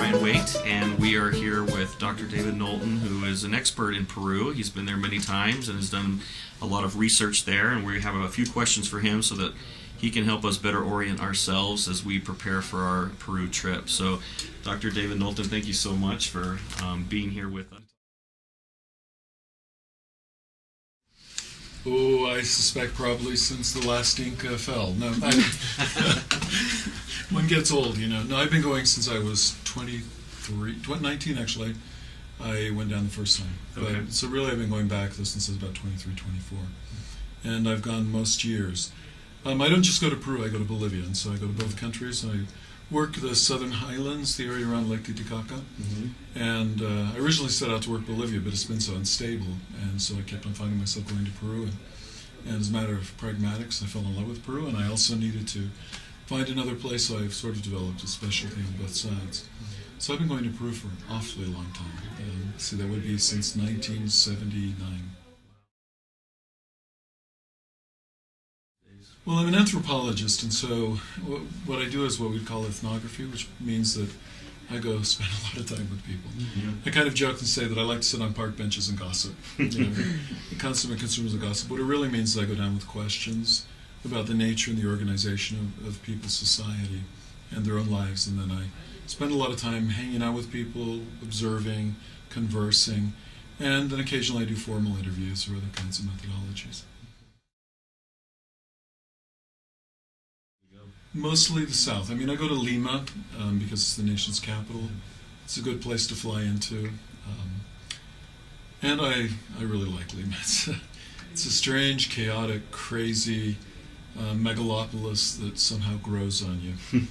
Bryan Waite, and we are here with Dr. David Knowlton, who is an expert in Peru. He's been there many times and has done a lot of research there, and we have a few questions for him so that he can help us better orient ourselves as we prepare for our Peru trip. So, Dr. David Knowlton, thank you so much for being here with us. Oh, I suspect probably since the last ink fell. No, one gets old, you know. No, I've been going since I was 19 actually. I went down the first time. Okay. So really I've been going back since I was about 23, 24. And I've gone most years. I don't just go to Peru, I go to Bolivia. And so I go to both countries. I work the southern highlands, the area around Lake Titicaca. And I originally set out to work Bolivia, but it's been so unstable. And so I kept on finding myself going to Peru. And as a matter of pragmatics, I fell in love with Peru. And I also needed to find another place, so I've sort of developed a specialty on both sides. So I've been going to Peru for an awfully long time. So that would be since 1979. Well, I'm an anthropologist, and so what I do is what we'd call ethnography, which means that I go spend a lot of time with people. I kind of joke and say that I like to sit on park benches and gossip. You know, consummate consumers of gossip. What it really means is I go down with questions about the nature and the organization of people's society and their own lives, and then I spend a lot of time hanging out with people, observing, conversing, and then occasionally I do formal interviews or other kinds of methodologies. Mostly the south. I mean, I go to Lima because it's the nation's capital. It's a good place to fly into. And I really like Lima. It's a strange, chaotic, crazy megalopolis that somehow grows on you.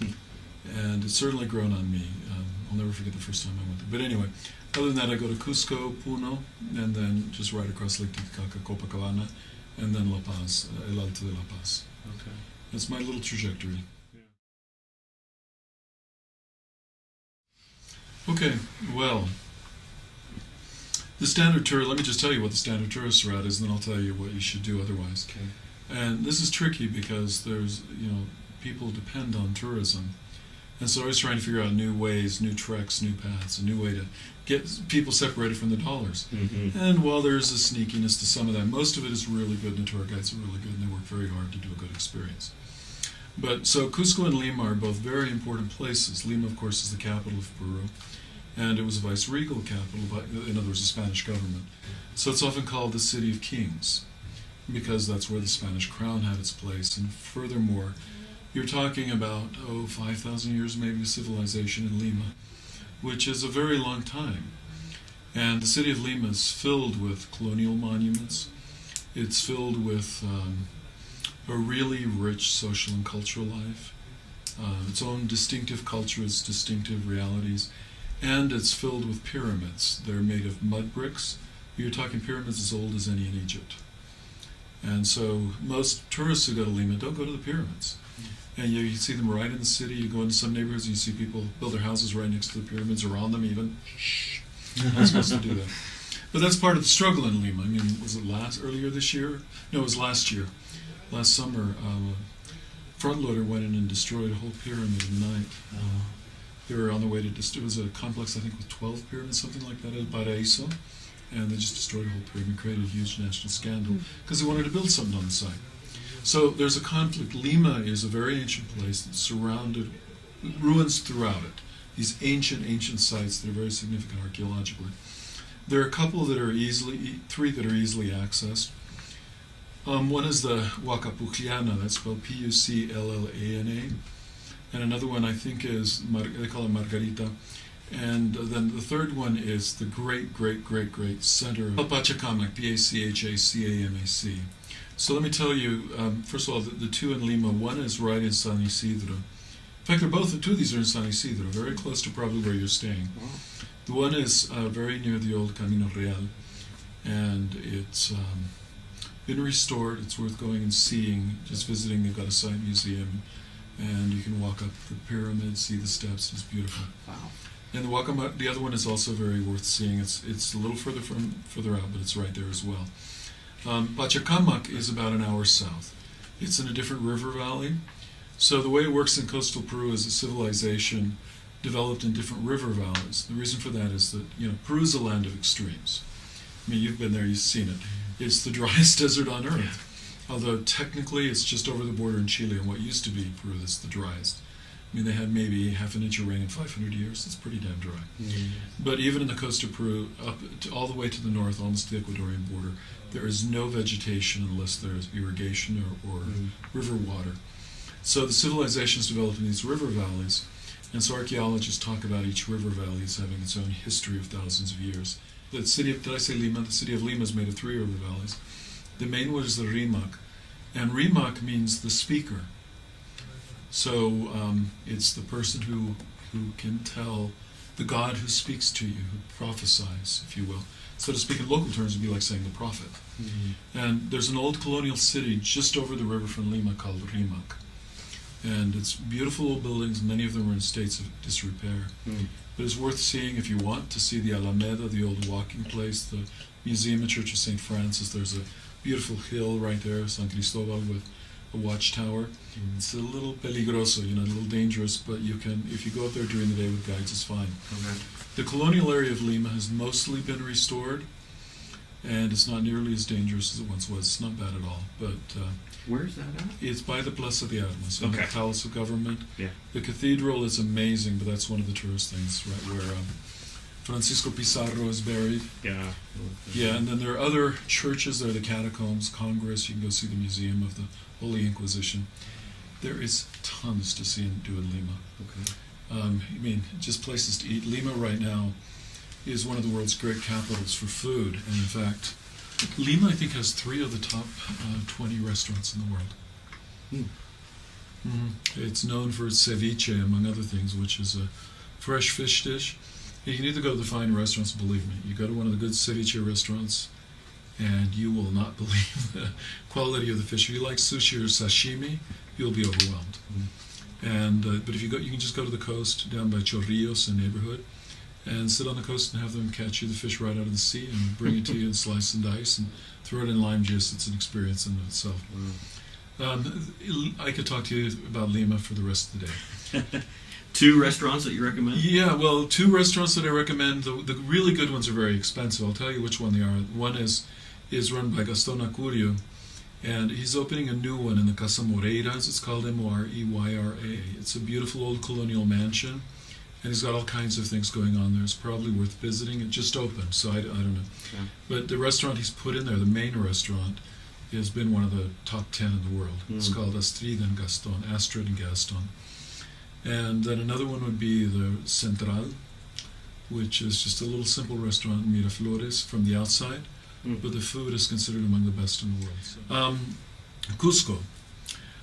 And it's certainly grown on me. I'll never forget the first time I went there. But anyway, other than that, I go to Cusco, Puno, and then just right across Lake Titicaca, Copacabana, and then La Paz, El Alto de La Paz. Okay. That's my little trajectory. Okay, well, the standard tour, let me just tell you what the standard tourist route is, and then I'll tell you what you should do otherwise. Okay. And this is tricky because there's, people depend on tourism. And so I was trying to figure out new ways, new treks, new paths, a new way to get people separated from the dollars. And while there's a sneakiness to some of that, most of it is really good, and the tour guides are really good, and they work very hard to do a good experience. But so Cusco and Lima are both very important places. Lima, of course, is the capital of Peru, and it was a vice-regal capital, in other words, the Spanish government. So it's often called the City of Kings, because that's where the Spanish crown had its place. And furthermore, you're talking about, 5,000 years maybe of civilization in Lima, which is a very long time. And the city of Lima is filled with colonial monuments. It's filled with a really rich social and cultural life, its own distinctive cultures, distinctive realities, and it's filled with pyramids. They're made of mud bricks. You're talking pyramids as old as any in Egypt. And so most tourists who go to Lima don't go to the pyramids. And you see them right in the city. You go into some neighborhoods and you see people build their houses right next to the pyramids or on them even. Shh, you're not supposed to do that. But that's part of the struggle in Lima. I mean, was it earlier this year? No, it was last year. Last summer, a front loader went in and destroyed a whole pyramid in the night. They were on the way to, it was a complex, I think, with 12 pyramids, something like that, at Paraíso. And they just destroyed a whole pyramid, created a huge national scandal, because they wanted to build something on the site. So there's a conflict. Lima is a very ancient place that's surrounded, ruins throughout it. These ancient sites that are very significant archaeologically. There are a couple that are three that are easily accessed. One is the Huacapucliana, that's spelled Pucllana, and another one I think is, they call it Margarita, and then the third one is the great center of Pachacamac, Pachacamac. So let me tell you, first of all, the two in Lima, one is right in San Isidro. In fact, two of these are in San Isidro, very close to probably where you're staying. The one is very near the old Camino Real, and it's been restored. It's worth going and seeing, just visiting. They've got a site museum, and you can walk up the pyramid, see the steps. It's beautiful. Wow. And the other one is also very worth seeing. It's a little further out, but it's right there as well. Pachacamac is about an hour south. It's in a different river valley. So the way it works in coastal Peru is a civilization developed in different river valleys. The reason for that is that, Peru is a land of extremes. I mean, you've been there, you've seen it. It's the driest desert on earth. Although technically it's just over the border in Chile, and what used to be Peru is the driest. I mean, they had maybe half an inch of rain in 500 years. It's pretty damn dry. But even in the coast of Peru, all the way to the north, almost to the Ecuadorian border, there is no vegetation unless there's irrigation or river water. So the civilizations developed in these river valleys, and so archaeologists talk about each river valley as having its own history of thousands of years. The city of, did I say Lima? The city of Lima is made of 3 river valleys. The main one is the Rimac, and Rimac means the speaker. So it's the person who can tell, the God who speaks to you, who prophesies, if you will. So to speak in local terms, it would be like saying the prophet. And there's an old colonial city just over the river from Lima called Rimac. And it's beautiful old buildings, many of them are in states of disrepair. But it's worth seeing if you want to see the Alameda, the old walking place, the museum and Church of St. Francis. There's a beautiful hill right there, San Cristobal, with a watchtower. It's a little peligroso, a little dangerous, but you can, if you go up there during the day with guides, it's fine. Okay. The colonial area of Lima has mostly been restored, and it's not nearly as dangerous as it once was. It's not bad at all, but where's that at? it's by the Plaza de Armas, in the Okay. Palace of Government. Yeah. The cathedral is amazing, but that's one of the tourist things, right, where Francisco Pizarro is buried. Yeah. Yeah, and then there are other churches. There are the catacombs, Congress. You can go see the Museum of the Holy Inquisition. There is tons to see and do in Lima. Okay. I mean, just places to eat. Lima right now is one of the world's great capitals for food. And in fact, Lima, I think, has 3 of the top 20 restaurants in the world. It's known for its ceviche, among other things, which is a fresh fish dish. You can either go to the fine restaurants, believe me. You go to one of the good ceviche restaurants, and you will not believe the quality of the fish. If you like sushi or sashimi, you'll be overwhelmed. And but if you go, you can just go to the coast down by Chorrillos, a neighborhood, and sit on the coast and have them catch you the fish right out of the sea and bring it to you and slice and dice and throw it in lime juice. It's an experience in itself. I could talk to you about Lima for the rest of the day. 2 restaurants that you recommend? Yeah, well, 2 restaurants that I recommend. The really good ones are very expensive. I'll tell you which one they are. One is run by Gaston Acurio, and he's opening a new one in the Casa Moreiras. It's called Moreyra. It's a beautiful old colonial mansion, and he's got all kinds of things going on there. It's probably worth visiting. It just opened, so I don't know. Okay. But the restaurant he's put in there, the main restaurant, has been one of the top 10 in the world. It's called Astrid and Gaston. And then another one would be the Central, which is just a little simple restaurant in Miraflores from the outside, but the food is considered among the best in the world. So. Cusco.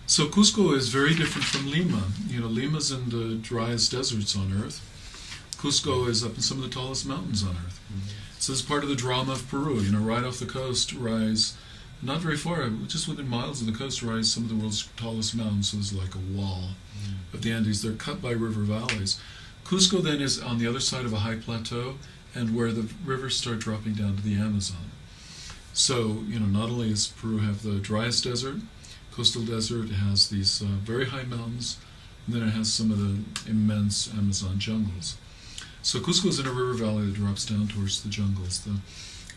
So Cusco is very different from Lima. Lima's in the driest deserts on Earth. Cusco is up in some of the tallest mountains on Earth. So this is part of the drama of Peru. Right off the coast rise, not very far, just within miles of the coast rise some of the world's tallest mountains. So there's like a wall of the Andes. They're cut by river valleys. Cusco then is on the other side of a high plateau, and where the rivers start dropping down to the Amazon. So, not only does Peru have the driest desert, coastal desert, it has these very high mountains, and then it has some of the immense Amazon jungles. So Cusco is in a river valley that drops down towards the jungles. The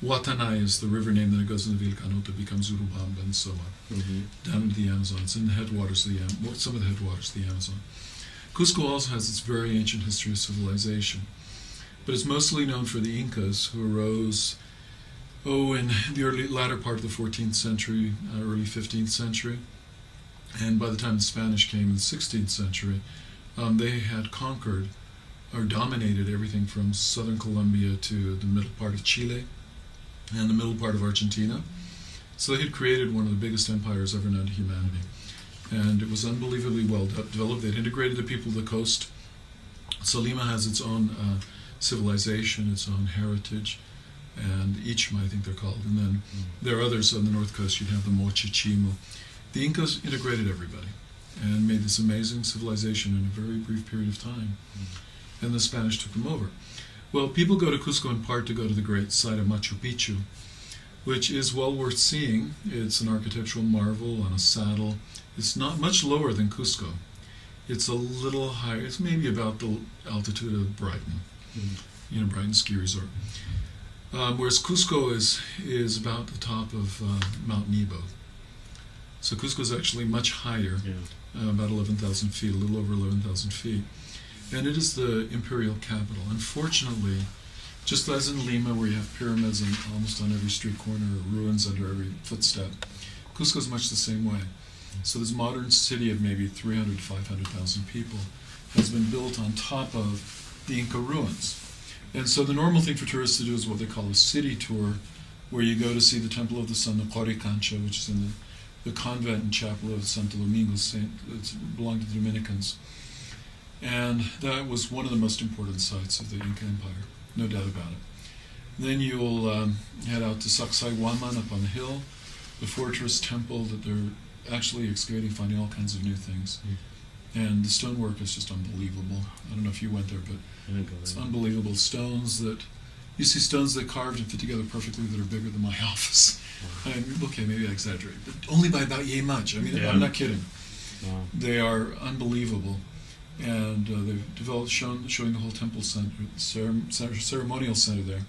Guatanay is the river name, then it goes into Vilcanota, becomes Urubamba, and so on, down into the Amazon. It's in the headwaters of some of the headwaters of the Amazon. Cusco also has its very ancient history of civilization, but it's mostly known for the Incas, who arose in the latter part of the 14th century, early 15th century, and by the time the Spanish came in the 16th century, they had conquered or dominated everything from southern Colombia to the middle part of Chile and the middle part of Argentina. So they had created one of the biggest empires ever known to humanity. And it was unbelievably well developed. They'd integrated the people of the coast. So Lima has its own civilization, its own heritage, and Ichma, I think they're called. And then there are others on the north coast. You'd have the Mochichimo. The Incas integrated everybody and made this amazing civilization in a very brief period of time. And the Spanish took them over. Well, people go to Cusco in part to go to the great site of Machu Picchu, which is well worth seeing. It's an architectural marvel on a saddle. It's not much lower than Cusco. It's a little higher. It's maybe about the altitude of Brighton, Brighton Ski Resort. Whereas Cusco is about the top of Mount Nebo. So Cusco is actually much higher, about 11,000 feet, a little over 11,000 feet. And it is the imperial capital. Unfortunately, just as in Lima, where you have pyramids almost on every street corner, or ruins under every footstep, Cusco is much the same way. So this modern city of maybe 300 to 500,000 people has been built on top of the Inca ruins. And so the normal thing for tourists to do is what they call a city tour, where you go to see the Temple of the Sun, the Coricancha, which is in the convent and chapel of Santo Domingo, it belonged to the Dominicans. And that was one of the most important sites of the Inca Empire, no doubt about it. Then you'll head out to Sacsayhuaman up on the hill, the fortress temple that they're actually excavating, finding all kinds of new things. And the stonework is just unbelievable. I don't know if you went there, but it's unbelievable. Stones that, you see stones that carved and fit together perfectly that are bigger than my office. Okay, maybe I exaggerate, but only by about yay much. I mean, I'm not kidding. Wow. They are unbelievable. And they've developed, showing the whole temple center, ceremonial center there.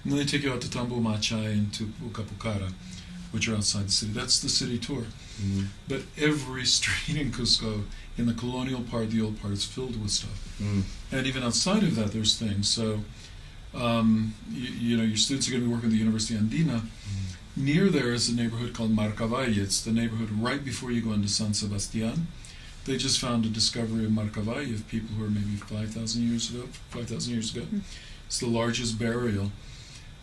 And then they take you out to Tambo Machay and to Pucapucara, which are outside the city. That's the city tour. But every street in Cusco, in the colonial part, the old part, is filled with stuff. And even outside of that, there's things. So, your students are going to be working at the University Andina. Near there is a neighborhood called Marcavalle. It's the neighborhood right before you go into San Sebastian. They just found a discovery of Marcavalle of people who are maybe 5,000 years ago. It's the largest burial.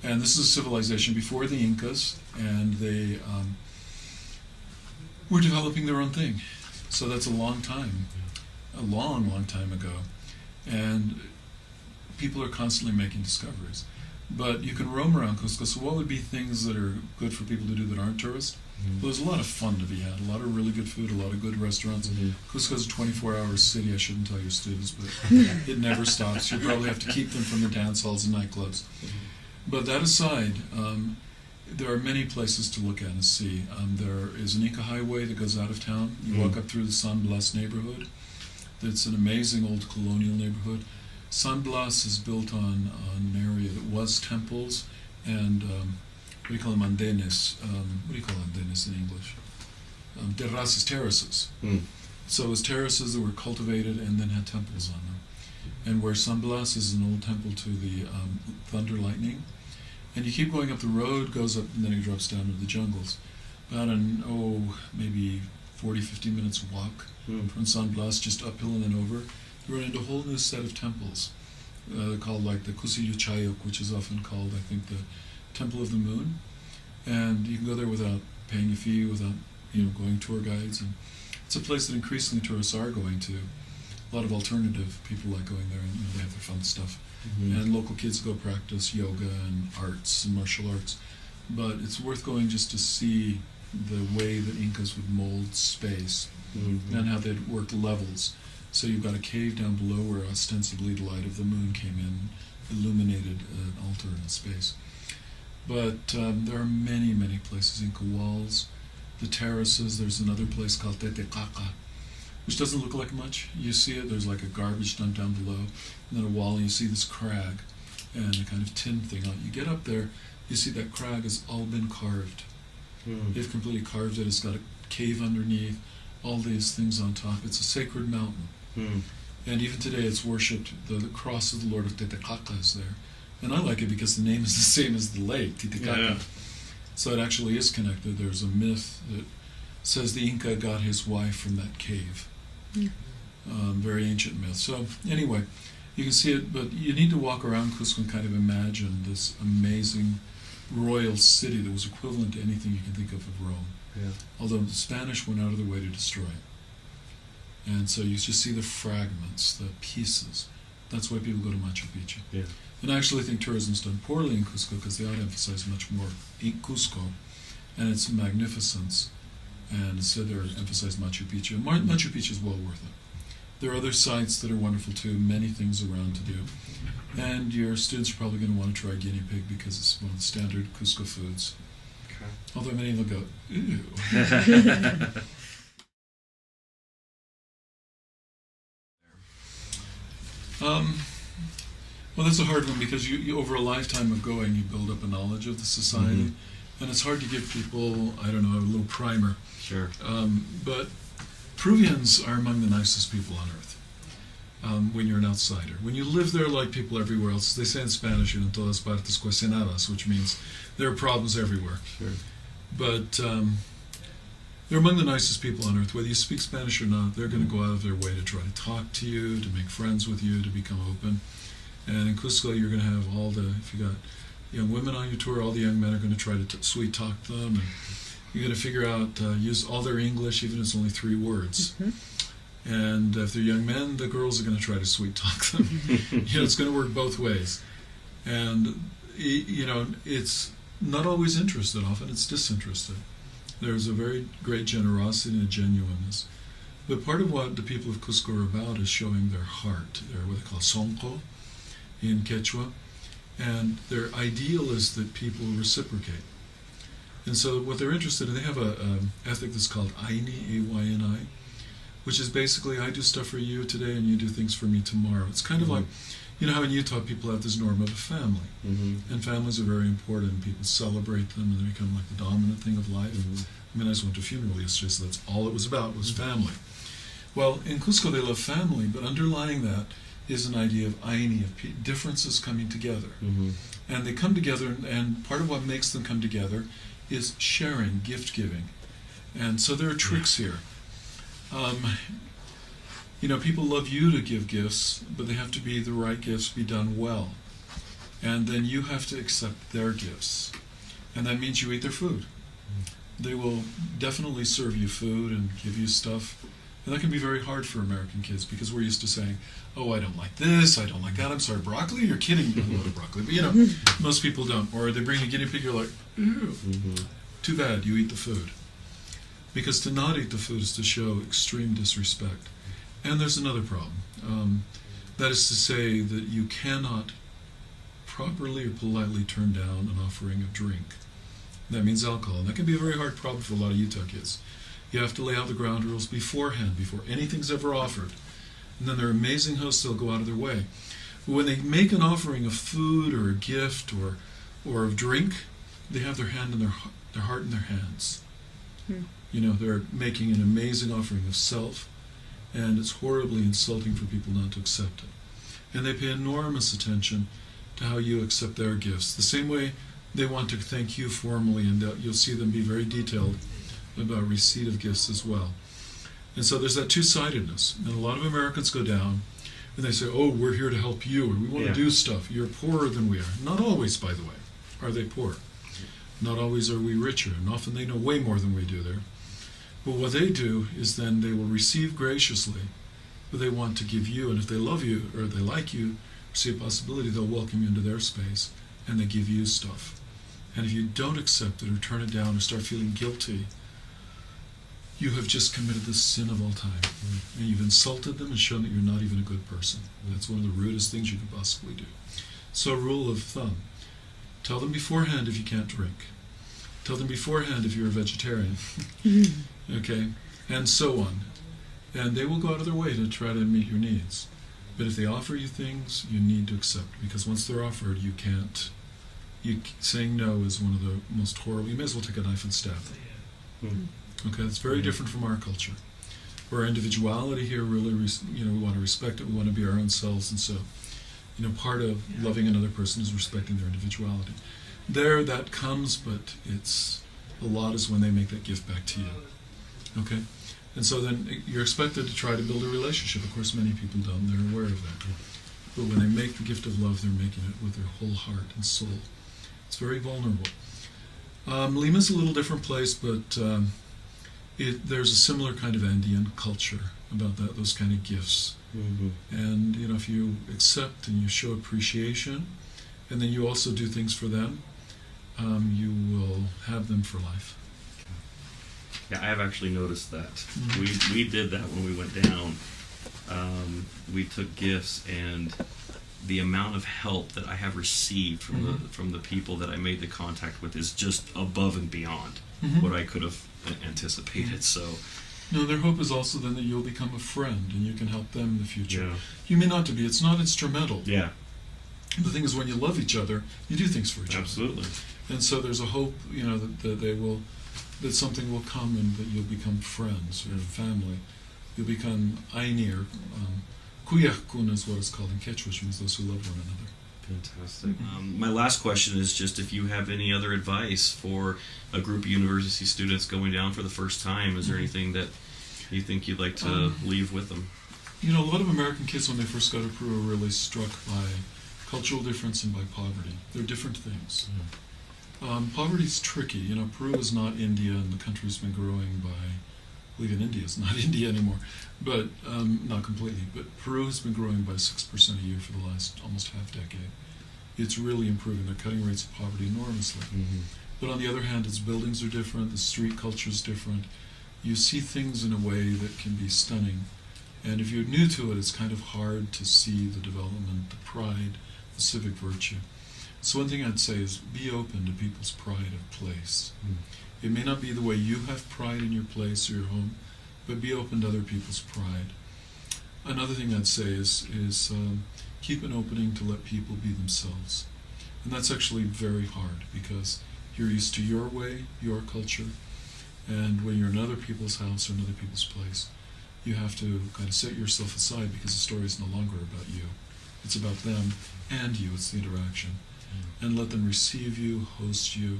And this is a civilization before the Incas, and they were developing their own thing. So that's a long time, a long, long time ago. And people are constantly making discoveries. But you can roam around Cusco. So what would be things that are good for people to do that aren't tourists? Well, there's a lot of fun to be had, a lot of really good food, a lot of good restaurants. Cusco's a 24-hour city. I shouldn't tell your students, but it never stops. You probably have to keep them from the dance halls and nightclubs. But that aside, there are many places to look at and see. There is an Inca highway that goes out of town. You walk up through the San Blas neighborhood. It's an amazing old colonial neighborhood. San Blas is built on an area that was temples and what do you call them, andenes? What do you call andenes in English? Terraces, terraces. So it was terraces that were cultivated and then had temples on them. And where San Blas is an old temple to the thunder lightning. And you keep going up the road, goes up, and then it drops down into the jungles. About maybe 40, 50 minutes walk from San Blas, just uphill and then over. You run into a whole new set of temples. They're called like the Kusilyu Chayok, which is often called, I think, the Temple of the Moon. And you can go there without paying a fee, without going tour guides. And it's a place that increasingly tourists are going to. A lot of alternative people like going there, and they have their fun stuff. And local kids go practice yoga and arts and martial arts. But it's worth going just to see the way that Incas would mold space and how they'd work levels. So you've got a cave down below where ostensibly the light of the moon came in, illuminated an altar in space. But there are many, many places. Inca walls, the terraces. There's another place called Titicaca, which doesn't look like much. You see it, there's like a garbage dump down below, and then a wall, and you see this crag and a kind of tin thing on it. You get up there, you see that crag has all been carved. They've completely carved it. It's got a cave underneath, all these things on top. It's a sacred mountain. And even today it's worshipped. The cross of the Lord of Titicaca is there. And I like it because the name is the same as the lake, Titicaca. So it actually is connected. There's a myth that says the Inca got his wife from that cave. Very ancient myth. So anyway, you can see it, but you need to walk around Cusco and kind of imagine this amazing royal city that was equivalent to anything you can think of Rome. Although the Spanish went out of their way to destroy it. And so you just see the fragments, the pieces. That's why people go to Machu Picchu. And I actually think tourism's done poorly in Cusco because they ought to emphasize much more in Cusco and its magnificence. And instead they're emphasized Machu Picchu. And Machu Picchu is well worth it. There are other sites that are wonderful too, many things around to do. And your students are probably going to want to try guinea pig because it's one of the standard Cusco foods. Although many of them go, ew. Um, well, that's a hard one because you over a lifetime of going, you build up a knowledge of the society, and it's hard to give people, I don't know, a little primer. Sure. But Peruvians are among the nicest people on earth. When you're an outsider, when you live there like people everywhere else, they say in Spanish, en todas partes cuestionadas, which means there are problems everywhere. Sure. But they're among the nicest people on earth. Whether you speak Spanish or not, they're going to go out of their way to try to talk to you, to make friends with you, to become open. And in Cusco, you're going to have all the, if you got young women on your tour, all the young men are going to try to sweet talk them. And you're going to figure out, use all their English, even if it's only 3 words. And if they're young men, the girls are going to try to sweet talk them. It's going to work both ways. And, it's not always interested. Often it's disinterested. There's a very great generosity and a genuineness. But part of what the people of Cusco are about is showing their heart. They're what they call sonco in Quechua. And their ideal is that people reciprocate. And so what they're interested in, they have an ethic that's called Aini, A-Y-N-I, which is basically, I do stuff for you today and you do things for me tomorrow. It's kind of like, how in Utah people have this norm of a family. And families are very important. People celebrate them and they become like the dominant thing of life. I mean, I just went to a funeral yesterday, so that's all it was about, was family. Well, in Cusco they love family, but underlying that is an idea of aini, of differences coming together. And they come together, and part of what makes them come together is sharing, gift giving. And so there are tricks here. People love you to give gifts, but they have to be the right gifts, be done well. And then you have to accept their gifts. And that means you eat their food. They will definitely serve you food and give you stuff. And that can be very hard for American kids because we're used to saying, oh, I don't like this, I don't like that, I'm sorry, broccoli? You're kidding me, I love broccoli. But most people don't. Or they bring a guinea pig, you're like, ew. Too bad, you eat the food. Because to not eat the food is to show extreme disrespect. And there's another problem. That is to say that you cannot properly or politely turn down an offering of drink. That means alcohol. And that can be a very hard problem for a lot of Utah kids. You have to lay out the ground rules beforehand, before anything's ever offered. And then they're amazing hosts, they'll go out of their way. But when they make an offering of food or a gift or of drink, they have their hand in their heart in their hands. They're making an amazing offering of self, and it's horribly insulting for people not to accept it. And they pay enormous attention to how you accept their gifts. The same way they want to thank you formally, and you'll see them be very detailed about receipt of gifts as well. And so there's that two-sidedness. And a lot of Americans go down and they say, oh, we're here to help you, or we want to do stuff. You're poorer than we are. Not always, by the way, are they poor. Not always are we richer, and often they know way more than we do there. But what they do is then they will receive graciously, but they want to give you, and if they love you or they like you, or see a possibility, they'll welcome you into their space, and they give you stuff. And if you don't accept it or turn it down or start feeling guilty, you have just committed the sin of all time. And you've insulted them and shown that you're not even a good person. That's one of the rudest things you could possibly do. So, rule of thumb, tell them beforehand if you can't drink. Tell them beforehand if you're a vegetarian. Okay? And so on. And they will go out of their way to try to meet your needs. But if they offer you things, you need to accept. Because once they're offered, you can't. Saying no is one of the most horrible. You may as well take a knife and stab them. Okay, it's very different from our culture. Where individuality here really, we want to respect it, we want to be our own selves, and so, part of loving another person is respecting their individuality. There, that comes, but a lot is when they make that gift back to you. Okay? And so then you're expected to try to build a relationship. Of course, many people don't, they're aware of that. But when they make the gift of love, they're making it with their whole heart and soul. It's very vulnerable. Lima's a little different place, but there's a similar kind of Andean culture about those kind of gifts. And if you accept and you show appreciation, and then you also do things for them, you will have them for life. Yeah, I have actually noticed that. We did that when we went down. We took gifts, and the amount of help that I have received from the people that I made the contact with is just above and beyond what I could have anticipated. So No, their hope is also then that you'll become a friend and you can help them in the future. Yeah. You may not to be. It's not instrumental. Yeah. The thing is, when you love each other, you do things for each Absolutely. other. And so there's a hope, that they will, that something will come and that you'll become friends or family. You'll become ainir. Kuyakun is what it's called in Quechua, which means those who love one another. Fantastic. My last question is just if you have any other advice for a group of university students going down for the first time. Is there anything that you think you'd like to leave with them? A lot of American kids, when they first go to Peru, are really struck by cultural difference and by poverty. They're different things. Poverty's tricky. Peru is not India, and the country's been growing by, I believe in India, it's not India anymore, but not completely. But Peru has been growing by 6% a year for the last almost half decade. It's really improving. They're cutting rates of poverty enormously. But on the other hand, its buildings are different, the street culture is different. You see things in a way that can be stunning. And if you're new to it, it's kind of hard to see the development, the pride, the civic virtue. So one thing I'd say is be open to people's pride of place. It may not be the way you have pride in your place or your home, but be open to other people's pride. Another thing I'd say is keep an opening to let people be themselves. And that's actually very hard because you're used to your way, your culture, and when you're in other people's house or in other people's place, you have to kind of set yourself aside because the story is no longer about you. It's about them and you. It's the interaction. And let them receive you, host you,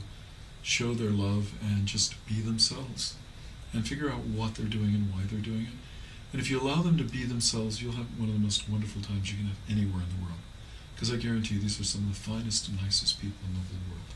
show their love, and just be themselves. And figure out what they're doing and why they're doing it. And if you allow them to be themselves, you'll have one of the most wonderful times you can have anywhere in the world. Because I guarantee you these are some of the finest and nicest people in the whole world.